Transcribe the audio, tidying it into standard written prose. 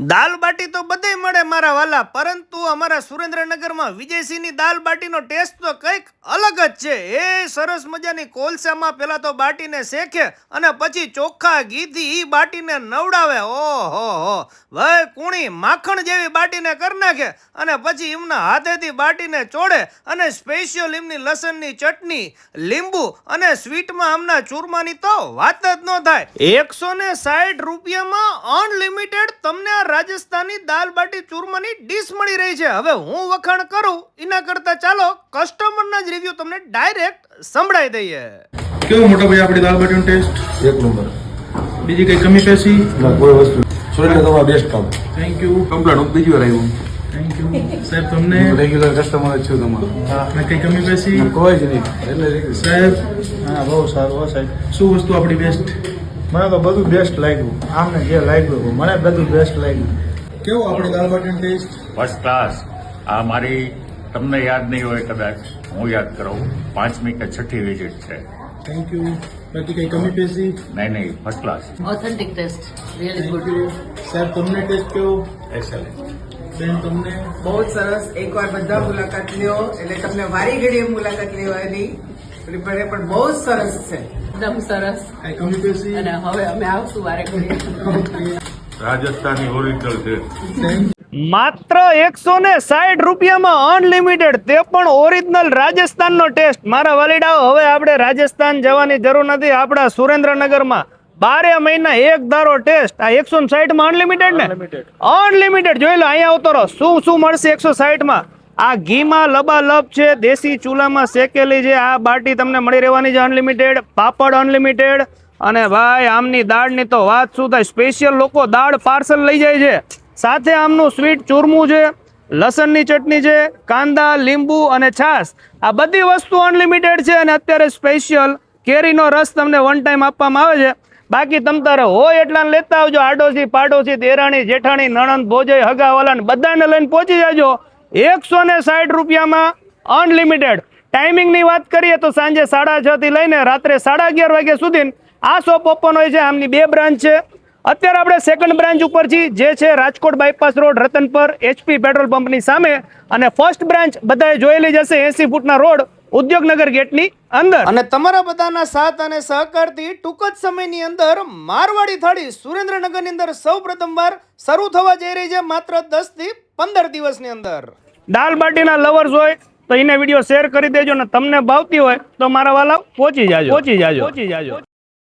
દાલ બાટી તો બધે મળે મારા વાલા, પરંતુ અમારા સુરેન્દ્રનગરમાં વિજયસિંહની દાલ બાટીનો ટેસ્ટ તો કંઈક અલગ જ છે। એ સરસ મજાની કોલસામાં પહેલા તો બાટીને શેકે અને પછી ચોખ્ખા ઘીથી ઈ બાટીને નવડાવે। ઓહો ભાઈ, કુણી માખણ જેવી બાટીને કરી નાખે અને પછી એમના હાથેથી બાટીને ચોડે અને સ્પેશિયલ એમની લસણની ચટણી, લીંબુ અને સ્વીટમાં આમના ચૂરમાની તો વાત જ ન થાય। 160 રૂપિયામાં અનલિમિટેડ તમને રાજસ્થાની દાલ બાટી ચૂરમાની ડીશ મળી રહી છે। હવે હું વખાણ કરું એના કરતા ચાલો કસ્ટમરના જ રિવ્યુ તમને ડાયરેક્ટ સંભળાઈ દઈએ। કેવો મોટા ભાઈ આપણી દાલ બાટીનો ટેસ્ટ એક નંબર। બીજી કઈ કમી પેશી ના કોઈ વસ્તુ સુરેન્દ્રનગરમાં બેસ્ટ કામ। થેન્ક યુ કમ્પ્લીટ બીજી વાર આવ્યું। થેન્ક યુ સાહેબ। તમને રેગ્યુલર કસ્ટમર જ છું તમારો। અને કઈ કમી પેશી કોઈ જ નહીં એટલે સાહેબ હા બહુ સારું સાહેબ। શું વસ્તુ આપણી બેસ્ટ? મને તો બધું બેસ્ટ લાગ્યું, આમને જે લાગ્યું મને બધું બેસ્ટ લાગ્યું। કેવો આપણી દાલ બાટીનો ટેસ્ટ? First class. આ મારી તમને યાદ નહીં હોય, કદાચ હું યાદ કરાવું, 5મી કે 6ઠ્ઠી વિઝિટ છે। Thank you. બાકી કઈ કમી પેશી? નહીં, first class. Authentic taste, really good. સાહેબ તમને ટેસ્ટ કેવો? એક્સેલન્ટ। બેન તમને? બહુ જ સરસ। એકવાર બધા મુલાકાત લ્યો એટલે તમને વારી ઘડીએ મુલાકાત લેવાની પણ બહુ જ સરસ છે, એકદમ સરસ। કઈ કમી પેશી? અને હવે અમે આવશું વારે ઘડીએ। રાજસ્થાની ઓરિજિનલ છે। માત્ર 160 રૂપિયામાં અનલિમિટેડ, તે પણ ઓરિજિનલ રાજસ્થાનનો ટેસ્ટ। મારા વાલીડાઓ, હવે આપણે રાજસ્થાન જવાની જરૂર નથી, આપણા સુરેન્દ્રનગરમાં 12 મહિના એક ધારો ટેસ્ટ। આ 160માં અનલિમિટેડ ને અનલિમિટેડ જોઈ લો। અહીંયા આવતો રહો, શું મળશે 160માં? આ ઘીમાં લબાલબ છે, દેશી ચૂલામાં શેકેલી છે આ બાટી તમને મળી રહેવાની છે અનલિમિટેડ। પાપડ અનલિમિટેડ, અને ભાઈ આમની દાળની તો વાત શું થાય, સ્પેશિયલ લોકો દાળ પાર્સલ લઈ જાય છે। સાથે આમનું સ્વીટ ચૂરમું છે, લસણની ચટણી છે, કાંદા, લીંબુ અને છાશ, આ બધી વસ્તુ અનલિમિટેડ છે। અને અત્યારે સ્પેશિયલ કેરીનો રસ તમને વન ટાઈમ આપવામાં આવે છે। બાકી તમ તારે હોય એટલા લેતા આવજો, આડોશી પાડોશી, દેરાણી જેઠાણી, નણંદ, ભોજય, હગાવાલા બધાને લઈને પહોંચી જાજો। 160 રૂપિયામાં અનલિમિટેડ। ટાઈમિંગની વાત કરીએ તો સાંજે 6:30 થી લઈને રાત્રે 11:30 વાગ્યા સુધી આ શોપ ઓપન હોય છે। આમની 2 બ્રાન્ચ છે। અત્યારે આપણે સેકન્ડ બ્રાન્ચ ઉપર છીએ, જે છે Rajkot bypass road, Ratanpar, HP petrol પંપની સામે। અને ફર્સ્ટ બ્રાન્ચ બધાએ જોયેલી જશે, 80 ફૂટના રોડ, ઉદ્યોગનગર ગેટની અંદર। અને તમારા બધાના સાથ અને સહકારથી ટૂંક જ સમયની અંદર મારવાડી થાળી સુરેન્દ્રનગરની અંદર સૌ પ્રથમવાર શરૂ થવા જઈ રહી છે, માત્ર 10 થી 15 દિવસની અંદર। દાલ બાટીના લવર્સ હોય તો એને વિડીયો શેર કરી દેજો, અને તમને ભાવતી હોય તો મારા વાલા પહોંચી જાજો।